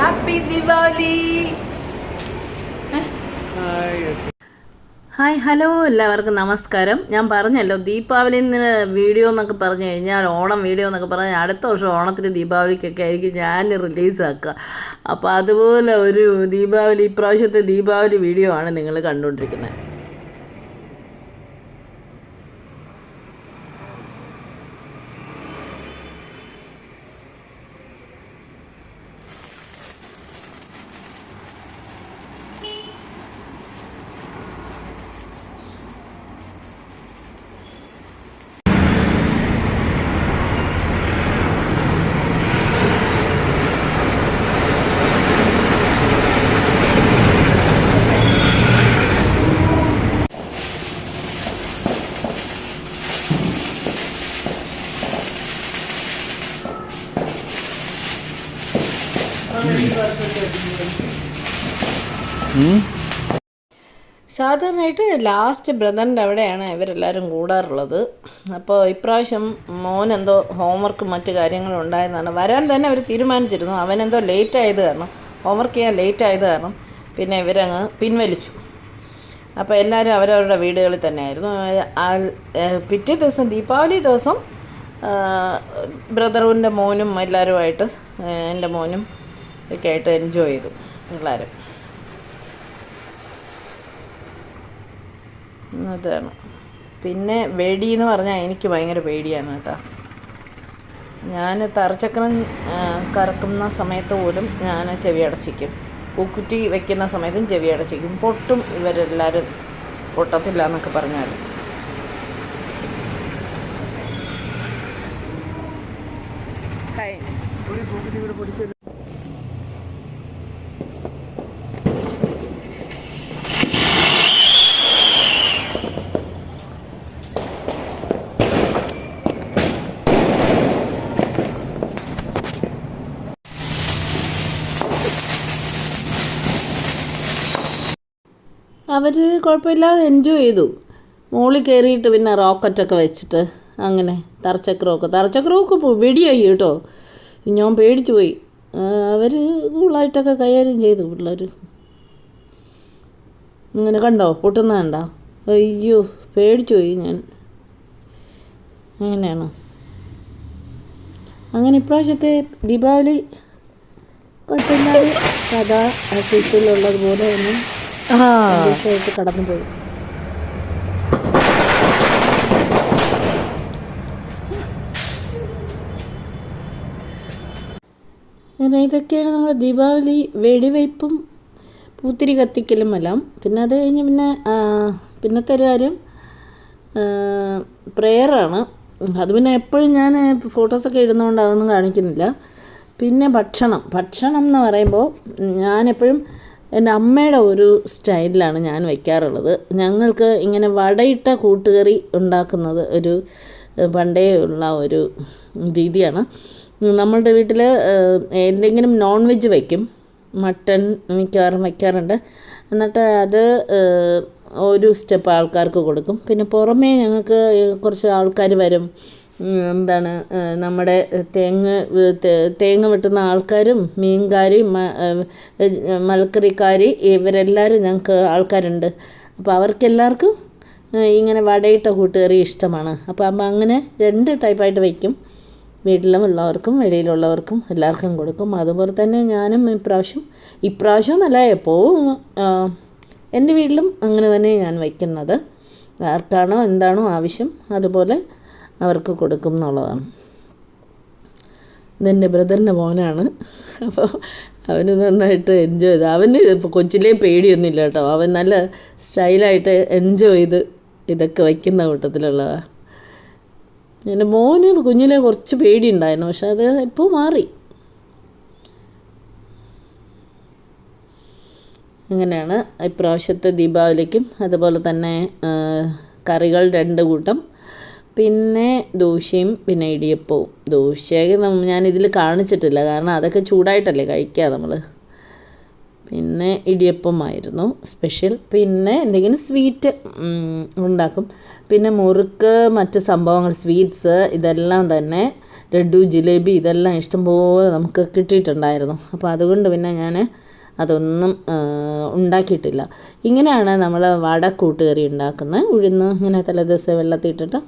Happy Deepavali. Hi hello എല്ലാവർക്കും നമസ്കാരം. ഞാൻ പറഞ്ഞല്ലോ ദീപാവലി വീഡിയോ എന്നൊക്കെ പറഞ്ഞു കഴിഞ്ഞാൽ ഓണം വീഡിയോ എന്നൊക്കെ പറഞ്ഞാൽ അടുത്ത വർഷം ഓണത്തിന് ദീപാവലിക്കൊക്കെ ആയിരിക്കും ഞാൻ റിലീസാക്കുക. അപ്പോൾ അതുപോലെ ഒരു ദീപാവലി ഇപ്രാവശ്യത്തെ ദീപാവലി വീഡിയോ ആണ് നിങ്ങൾ കണ്ടുകൊണ്ടിരിക്കുന്നത്. സാധാരണയായിട്ട് ലാസ്റ്റ് ബ്രദറിൻ്റെ അവിടെയാണ് ഇവരെല്ലാവരും കൂടാറുള്ളത്. അപ്പോൾ ഇപ്രാവശ്യം മോനെന്തോ ഹോംവർക്ക് മറ്റു കാര്യങ്ങളും ഉണ്ടായതാണ്. വരാൻ തന്നെ അവർ തീരുമാനിച്ചിരുന്നു. അവനെന്തോ ലേറ്റ് ആയത് കാരണം, ഹോംവർക്ക് ചെയ്യാൻ ലേറ്റ് ആയത് കാരണം പിന്നെ ഇവരങ്ങ് പിൻവലിച്ചു. അപ്പോൾ എല്ലാവരും അവരവരുടെ വീടുകളിൽ തന്നെയായിരുന്നു. പിറ്റേ ദിവസം ദീപാവലി ദിവസം ബ്രദറിൻ്റെ മോനും എല്ലാവരുമായിട്ട് എൻ്റെ മോനും ഒക്കെ ആയിട്ട് എൻജോയ് ചെയ്തു പിള്ളേരും. അതാണ്. പിന്നെ വെടി എന്ന് പറഞ്ഞാൽ എനിക്ക് ഭയങ്കര പേടിയാണ് കേട്ടോ. ഞാൻ തറച്ചക്രം കറക്കുന്ന സമയത്ത് പോലും ഞാൻ ചെവി അടച്ചിക്കും. പൂക്കുറ്റി വയ്ക്കുന്ന സമയത്തും ചെവി അടച്ചിക്കും. പൊട്ടും ഇവരെല്ലാവരും പൊട്ടത്തില്ല എന്നൊക്കെ പറഞ്ഞാൽ. അവർ കുഴപ്പമില്ലാതെ എൻജോയ് ചെയ്തു. മുകളിൽ കയറിയിട്ട് പിന്നെ റോക്കറ്റൊക്കെ വെച്ചിട്ട് അങ്ങനെ തറച്ചക്രമൊക്കെ വെടിയായി കേട്ടോ. ഞാൻ പേടിച്ചു പോയി. അവർ കൂളായിട്ടൊക്കെ കൈകാര്യം ചെയ്തു പിള്ളേർ. ഇങ്ങനെ കണ്ടോ, പൊട്ടുന്ന കണ്ടോ? അയ്യോ, പേടിച്ചു പോയി ഞാൻ. അങ്ങനെയാണ്. അങ്ങനെ ഇപ്രാവശ്യത്തെ ദീപാവലി കുഴപ്പമില്ലാതെ സാധാ ആസ് യൂഷ്വൽ ഉള്ളതുപോലെ തന്നെ സന്തോഷമായിട്ട് കടന്നുപോയി. അങ്ങനെ ഇതൊക്കെയാണ് നമ്മുടെ ദീപാവലി വെടിവയ്പ്പും പൂത്തിരി കത്തിക്കലും എല്ലാം. പിന്നെ അത് കഴിഞ്ഞ് പിന്നത്തെ ഒരു കാര്യം പ്രെയറാണ്. അത് പിന്നെ എപ്പോഴും ഞാൻ ഫോട്ടോസൊക്കെ ഇടുന്നതുകൊണ്ട് അതൊന്നും കാണിക്കുന്നില്ല. പിന്നെ ഭക്ഷണം എന്ന് പറയുമ്പോൾ ഞാനെപ്പോഴും എൻ്റെ അമ്മയുടെ ഒരു സ്റ്റൈലിലാണ് ഞാൻ വയ്ക്കാറുള്ളത്. ഞങ്ങൾക്ക് ഇങ്ങനെ വടയിട്ട കൂട്ടുകറി ഉണ്ടാക്കുന്നത് ഒരു പണ്ടേ ഉള്ള ഒരു രീതിയാണ്. നമ്മളുടെ വീട്ടിൽ എന്തെങ്കിലും നോൺ വെജ് വയ്ക്കും. മട്ടൺ മിക്കവാറും വയ്ക്കാറുണ്ട്. എന്നിട്ട് അത് ഒരു സ്റ്റെപ്പ് ആൾക്കാർക്ക് കൊടുക്കും. പിന്നെ പുറമേ ഞങ്ങൾക്ക് കുറച്ച് ആൾക്കാർ വരും. എന്താണ് നമ്മുടെ തേങ്ങ വെട്ടുന്ന ആൾക്കാരും മീൻകാരി മലക്കറിക്കാർ ഇവരെല്ലാവരും ഞങ്ങൾക്ക് ആൾക്കാരുണ്ട്. അപ്പോൾ അവർക്കെല്ലാവർക്കും ഇങ്ങനെ വടയിട്ട കൂട്ടുകറി ഇഷ്ടമാണ്. അപ്പോൾ അങ്ങനെ 2 ടൈപ്പായിട്ട് വയ്ക്കും. വീട്ടിലും ഉള്ളവർക്കും വെളിയിലുള്ളവർക്കും എല്ലാവർക്കും കൊടുക്കും. അതുപോലെ തന്നെ ഞാനും ഇപ്രാവശ്യം എന്നല്ല, എപ്പോഴും എൻ്റെ വീട്ടിലും അങ്ങനെ തന്നെ ഞാൻ വയ്ക്കുന്നത്. ആർക്കാണോ എന്താണോ ആവശ്യം അതുപോലെ അവർക്ക് കൊടുക്കും എന്നുള്ളതാണ്. ഇതെൻ്റെ ബ്രദറിൻ്റെ മോനാണ്. അപ്പോൾ അവന് നന്നായിട്ട് എൻജോയ് ചെയ്തു. അവന് ഇപ്പോൾ കൊച്ചിലേ പേടിയൊന്നുമില്ല കേട്ടോ. അവൻ നല്ല സ്റ്റൈലായിട്ട് എൻജോയ് ചെയ്ത് ഇതൊക്കെ വയ്ക്കുന്ന കൂട്ടത്തിലുള്ളതാണ്. എൻ്റെ മോന് കുഞ്ഞിലെ കുറച്ച് പേടിയുണ്ടായിരുന്നു, പക്ഷെ അത് ഇപ്പോൾ മാറി. അങ്ങനെയാണ് ഇപ്രാവശ്യത്തെ ദീപാവലിക്കും. അതുപോലെ തന്നെ കറികൾ 2 കൂട്ടം, പിന്നെ ദോശയും പിന്നെ ഇടിയപ്പവും. ദോശയൊക്കെ ഞാനിതിൽ കാണിച്ചിട്ടില്ല, കാരണം അതൊക്കെ ചൂടായിട്ടല്ലേ കഴിക്കുക നമ്മൾ. പിന്നെ ഇടിയപ്പമായിരുന്നു സ്പെഷ്യൽ. പിന്നെ എന്തെങ്കിലും സ്വീറ്റ് ഉണ്ടാക്കും. പിന്നെ മുറുക്ക്, മറ്റ് സംഭവങ്ങൾ, സ്വീറ്റ്സ് ഇതെല്ലാം തന്നെ, ലഡു, ജിലേബി ഇതെല്ലാം ഇഷ്ടംപോലെ നമുക്ക് കിട്ടിയിട്ടുണ്ടായിരുന്നു. അപ്പോൾ അതുകൊണ്ട് പിന്നെ ഞാൻ അതൊന്നും ഉണ്ടാക്കിയിട്ടില്ല. ഇങ്ങനെയാണ് നമ്മൾ വട കൂട്ടുകറി ഉണ്ടാക്കുന്നത്. ഉഴുന്ന് ഇങ്ങനെ തലേദിവസം വെള്ളത്തിയിട്ടിട്ട്,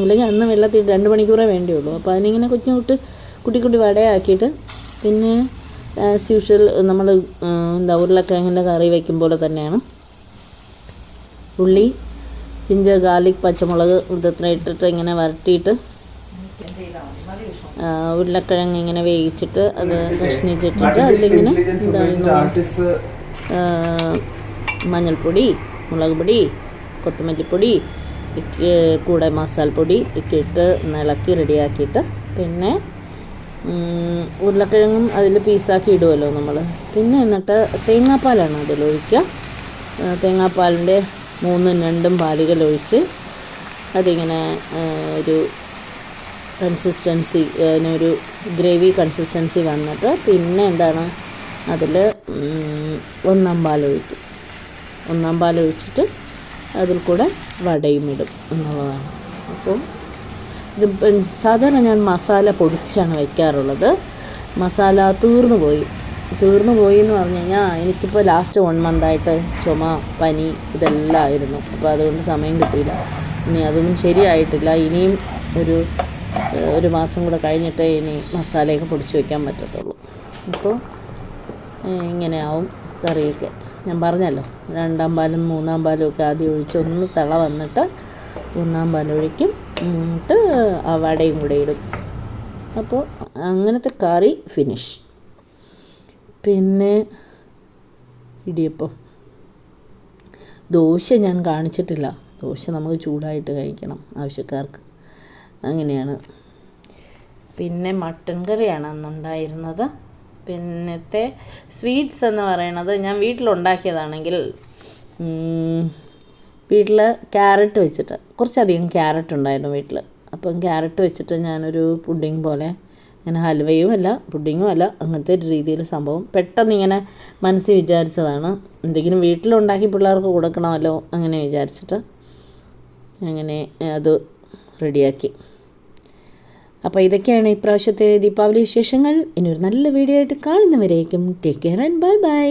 അല്ലെങ്കിൽ അന്ന് വെള്ളത്തിയിട്ട് 2 മണിക്കൂറേ വേണ്ടിയുള്ളൂ. അപ്പോൾ അതിനിങ്ങനെ കുട്ടി കുട്ടി വടയാക്കിയിട്ട്, പിന്നെ ആസ് യൂഷ്വൽ നമ്മൾ ഉരുളക്കിഴങ്ങിൻ്റെ കറി വയ്ക്കും പോലെ തന്നെയാണ്. ഉള്ളി, ജിഞ്ചർ, ഗാർലിക്, പച്ചമുളക് ഇതത്ര ഇട്ടിട്ട് ഇങ്ങനെ വരട്ടിയിട്ട്, ഉരുളക്കിഴങ്ങ് ഇങ്ങനെ വേവിച്ചിട്ട് അത് കഷ്ണിച്ചിട്ടിട്ട് അതിലിങ്ങനെ മഞ്ഞൾപ്പൊടി, മുളക് പൊടി, കൊത്തമല്ലിപ്പൊടി, കൂടെ മസാലപ്പൊടി ഒക്കെ ഇട്ട് ഇളക്കി റെഡിയാക്കിയിട്ട്, പിന്നെ ഉരുളക്കിഴങ്ങും അതിൽ പീസാക്കി ഇടുമല്ലോ നമ്മൾ. പിന്നെ എന്നിട്ട് തേങ്ങാപ്പാലാണ് അതിലൊഴിക്കുക. തേങ്ങാപ്പാലിൻ്റെ 3-2 പാലുകളൊഴിച്ച് അതിങ്ങനെ ഒരു കൺസിസ്റ്റൻസി, അതിനൊരു ഗ്രേവി കൺസിസ്റ്റൻസി വന്നിട്ട്, പിന്നെ എന്താണ് അതിൽ 1 പാലൊഴിക്കും. 1 പാലൊഴിച്ചിട്ട് അതിൽ കൂടെ വടയും ഇടും എന്നുള്ളതാണ്. അപ്പോൾ ഇത് സാധാരണ ഞാൻ മസാല പൊടിച്ചാണ് വയ്ക്കാറുള്ളത്. മസാല തീർന്നു പോയി എന്ന് പറഞ്ഞു കഴിഞ്ഞാൽ എനിക്കിപ്പോൾ ലാസ്റ്റ് 1 മന്തായിട്ട് ചുമ, പനി ഇതെല്ലാം ആയിരുന്നു. അപ്പോൾ അതുകൊണ്ട് സമയം കിട്ടിയില്ല. ഇനി അതൊന്നും ശരിയായിട്ടില്ല. ഇനിയും ഒരു മാസം കൂടെ കഴിഞ്ഞിട്ടേ ഇനി മസാലയൊക്കെ പൊടിച്ച് വയ്ക്കാൻ പറ്റത്തുള്ളൂ. അപ്പോൾ ഇങ്ങനെയാവും കറിയൊക്കെ. ഞാൻ പറഞ്ഞല്ലോ, 2 പാലും 3 പാലും ഒക്കെ ആദ്യം ഒഴിച്ച് ഒന്ന് തിള വന്നിട്ട് 1 പാലൊഴിക്കും. എന്നിട്ട് ആ വടയും കൂടെ ഇടും. അപ്പോൾ അങ്ങനത്തെ കറി ഫിനിഷ്. പിന്നെ ഇടിയപ്പം, ദോശ ഞാൻ കാണിച്ചിട്ടില്ല. ദോശ നമുക്ക് ചൂടായിട്ട് കഴിക്കണം ആവശ്യക്കാർക്ക്, അങ്ങനെയാണ്. പിന്നെ മട്ടൻ കറിയാണ് അന്നുണ്ടായിരുന്നത്. പിന്നത്തെ സ്വീറ്റ്സ് എന്ന് പറയുന്നത് ഞാൻ വീട്ടിലുണ്ടാക്കിയതാണെങ്കിൽ വീട്ടിൽ ക്യാരറ്റ് വെച്ചിട്ട്, കുറച്ചധികം ക്യാരറ്റ് ഉണ്ടായിരുന്നു വീട്ടിൽ. അപ്പം ക്യാരറ്റ് വെച്ചിട്ട് ഞാനൊരു പുഡിങ് പോലെ, ഇങ്ങനെ ഹൽവയും അല്ല പുഡിങ്ങും അല്ല, അങ്ങനത്തെ ഒരു രീതിയിൽ സംഭവം പെട്ടെന്ന് ഇങ്ങനെ മനസ്സിൽ വിചാരിച്ചതാണ്. എന്തെങ്കിലും വീട്ടിലുണ്ടാക്കി പിള്ളേർക്ക് കൊടുക്കണമല്ലോ, അങ്ങനെ വിചാരിച്ചിട്ട് അങ്ങനെ അത് റെഡിയാക്കി. അപ്പോൾ ഇതൊക്കെയാണ് ഇപ്രാവശ്യത്തെ ദീപാവലി വിശേഷങ്ങൾ. ഇനി ഒരു നല്ല വീഡിയോ ആയിട്ട് കാണുന്നവരേക്കും take care and bye by.